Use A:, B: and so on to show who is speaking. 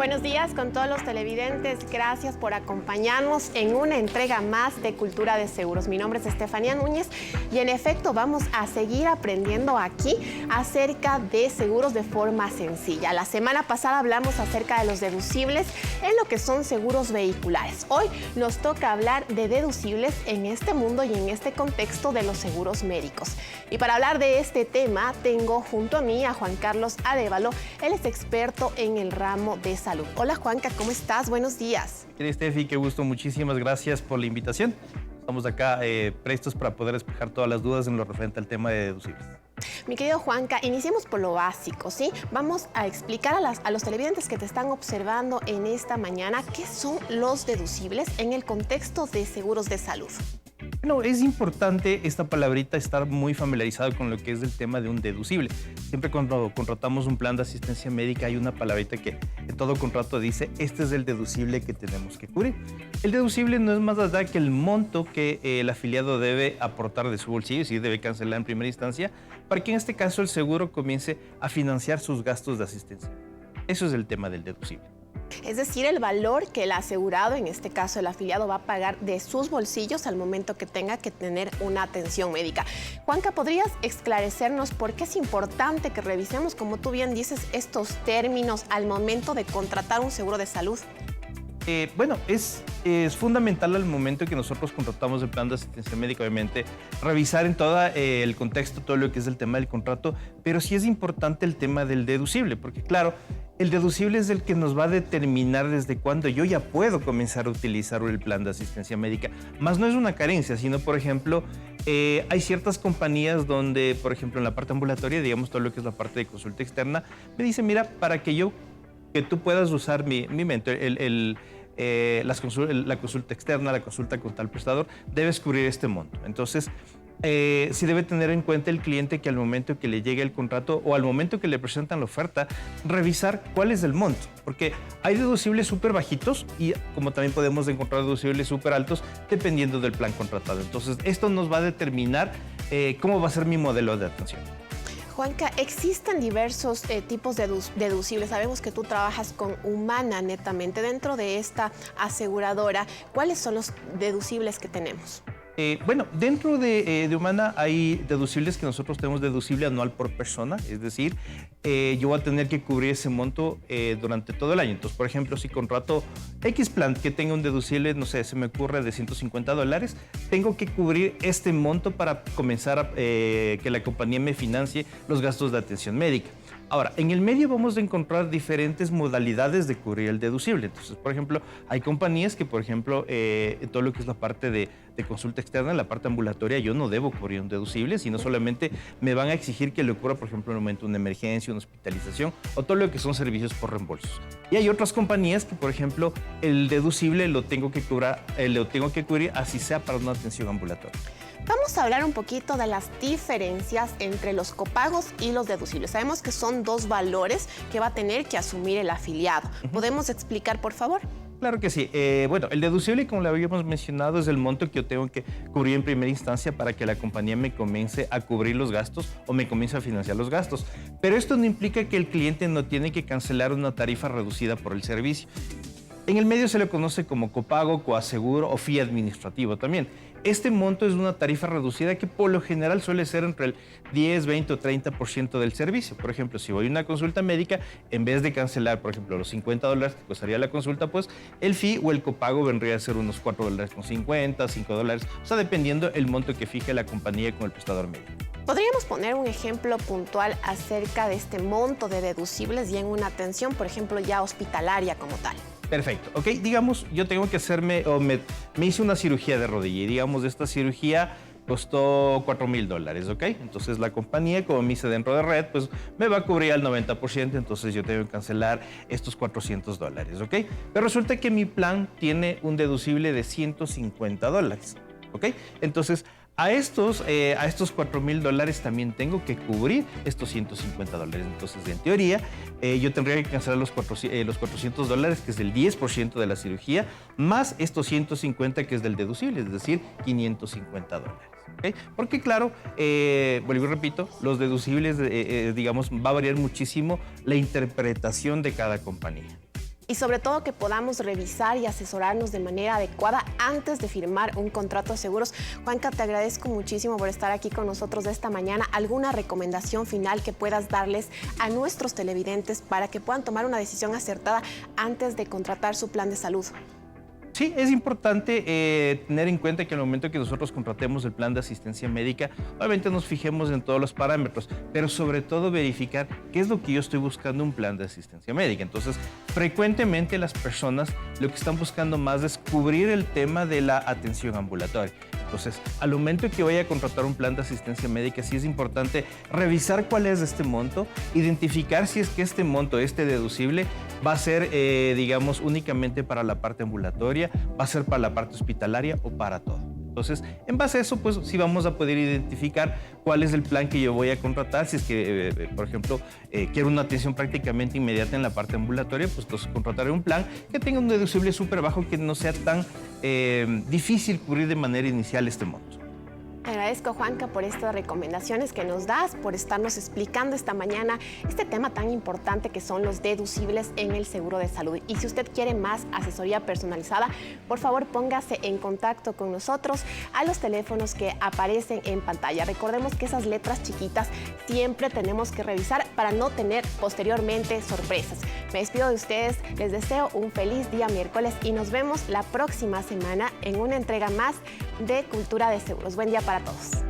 A: Buenos días con todos los televidentes. Gracias por acompañarnos en una entrega más de Cultura de Seguros. Mi nombre es Estefanía Núñez y en efecto vamos a seguir aprendiendo aquí acerca de seguros de forma sencilla. La semana pasada hablamos acerca de los deducibles en lo que son seguros vehiculares. Hoy nos toca hablar de deducibles en este mundo y en este contexto de los seguros médicos. Y para hablar de este tema tengo junto a mí a Juan Carlos Arévalo. Él es experto en el ramo de salud. Hola Juanca, ¿cómo estás? Buenos días.
B: Estefi, qué gusto, muchísimas gracias por la invitación. Estamos acá prestos para poder despejar todas las dudas en lo referente al tema de deducibles.
A: Mi querido Juanca, iniciemos por lo básico, ¿sí? Vamos a explicar a los televidentes que te están observando en esta mañana qué son los deducibles en el contexto de seguros de salud.
B: Bueno, es importante esta palabrita estar muy familiarizado con lo que es el tema de un deducible. Siempre cuando contratamos un plan de asistencia médica hay una palabrita que en todo contrato dice, este es el deducible que tenemos que cubrir. El deducible no es más allá que el monto que el afiliado debe aportar de su bolsillo, si debe cancelar en primera instancia, para que en este caso el seguro comience a financiar sus gastos de asistencia. Eso es el tema del deducible.
A: Es decir, el valor que el asegurado, en este caso el afiliado, va a pagar de sus bolsillos al momento que tenga que tener una atención médica. Juanca, ¿podrías esclarecernos por qué es importante que revisemos, como tú bien dices, estos términos al momento de contratar un seguro de salud?
B: Bueno, es fundamental al momento que nosotros contratamos el plan de asistencia médica, obviamente, revisar en todo el contexto todo lo que es el tema del contrato, pero sí es importante el tema del deducible, porque claro, el deducible es el que nos va a determinar desde cuándo yo ya puedo comenzar a utilizar el plan de asistencia médica. Más no es una carencia, sino, por ejemplo, hay ciertas compañías donde, por ejemplo, en la parte ambulatoria, digamos todo lo que es la parte de consulta externa, me dicen, mira, para que tú puedas usar mi mentor, la consulta externa, la consulta con tal prestador, debes cubrir este monto. Entonces, sí debe tener en cuenta el cliente que al momento que le llegue el contrato o al momento que le presentan la oferta, revisar cuál es el monto. Porque hay deducibles súper bajitos y como también podemos encontrar deducibles súper altos dependiendo del plan contratado. Entonces, esto nos va a determinar cómo va a ser mi modelo de atención.
A: Juanca, existen diversos tipos de deducibles. Sabemos que tú trabajas con Humana netamente. Dentro de esta aseguradora, ¿cuáles son los deducibles que tenemos?
B: Bueno, dentro de Humana hay deducibles que nosotros tenemos deducible anual por persona, es decir, yo voy a tener que cubrir ese monto durante todo el año. Entonces, por ejemplo, si contrato X plan que tenga un deducible, no sé, se me ocurre de $150, tengo que cubrir este monto para comenzar a que la compañía me financie los gastos de atención médica. Ahora, en el medio vamos a encontrar diferentes modalidades de cubrir el deducible. Entonces, por ejemplo, hay compañías que, por ejemplo, todo lo que es la parte de consulta externa, en la parte ambulatoria, yo no debo cubrir un deducible, sino solamente me van a exigir que le ocurra, por ejemplo, en un momento de una emergencia, una hospitalización o todo lo que son servicios por reembolsos. Y hay otras compañías que, por ejemplo, el deducible lo tengo que cubrir así sea para una atención ambulatoria.
A: Vamos a hablar un poquito de las diferencias entre los copagos y los deducibles. Sabemos que son dos valores que va a tener que asumir el afiliado. ¿Podemos explicar, por favor?
B: Claro que sí. Bueno, el deducible, como lo habíamos mencionado, es el monto que yo tengo que cubrir en primera instancia para que la compañía me comience a cubrir los gastos o me comience a financiar los gastos. Pero esto no implica que el cliente no tiene que cancelar una tarifa reducida por el servicio. En el medio se le conoce como copago, coaseguro o fee administrativo también. Este monto es una tarifa reducida que por lo general suele ser entre el 10, 20 o 30% del servicio. Por ejemplo, si voy a una consulta médica, en vez de cancelar, por ejemplo, los $50 que costaría la consulta, pues el fee o el copago vendría a ser unos $4.50, $5, o sea, dependiendo el monto que fije la compañía con el prestador médico.
A: ¿Podríamos poner un ejemplo puntual acerca de este monto de deducibles y en una atención, por ejemplo, ya hospitalaria como tal?
B: Perfecto, ok, digamos, yo tengo que hacerme, me hice una cirugía de rodilla y digamos, esta cirugía costó $4.000, ¿ok? Entonces la compañía, como me hice dentro de red, pues me va a cubrir al 90%, entonces yo tengo que cancelar estos $400, ¿ok? Pero resulta que mi plan tiene un deducible de $150, ¿ok? Entonces, a estos $4.000 también tengo que cubrir estos $150. Entonces, en teoría, yo tendría que cancelar los $400, que es el 10% de la cirugía, más estos 150 que es del deducible, es decir, $550. ¿Okay? Porque claro, vuelvo y repito, los deducibles, digamos, va a variar muchísimo la interpretación de cada compañía.
A: y sobre todo que podamos revisar y asesorarnos de manera adecuada antes de firmar un contrato de seguros. Juanca, te agradezco muchísimo por estar aquí con nosotros de esta mañana. ¿Alguna recomendación final que puedas darles a nuestros televidentes para que puedan tomar una decisión acertada antes de contratar su plan de salud?
B: Sí, es importante tener en cuenta que al momento que nosotros contratemos el plan de asistencia médica, obviamente nos fijemos en todos los parámetros, pero sobre todo verificar qué es lo que yo estoy buscando en un plan de asistencia médica. Entonces, frecuentemente las personas lo que están buscando más es cubrir el tema de la atención ambulatoria. Entonces, al momento que vaya a contratar un plan de asistencia médica, sí es importante revisar cuál es este monto, identificar si es que este monto, este deducible, va a ser, digamos, únicamente para la parte ambulatoria, va a ser para la parte hospitalaria o para todo. Entonces, en base a eso, pues sí vamos a poder identificar cuál es el plan que yo voy a contratar. Si es que, por ejemplo, quiero una atención prácticamente inmediata en la parte ambulatoria, pues entonces contrataré un plan que tenga un deducible súper bajo, que no sea tan difícil cubrir de manera inicial este monto.
A: Te agradezco, Juanca, por estas recomendaciones que nos das, por estarnos explicando esta mañana este tema tan importante que son los deducibles en el seguro de salud. Y si usted quiere más asesoría personalizada, por favor póngase en contacto con nosotros a los teléfonos que aparecen en pantalla. Recordemos que esas letras chiquitas siempre tenemos que revisar para no tener posteriormente sorpresas. Me despido de ustedes, les deseo un feliz día miércoles y nos vemos la próxima semana en una entrega más de Cultura de Seguros. Buen día para todos.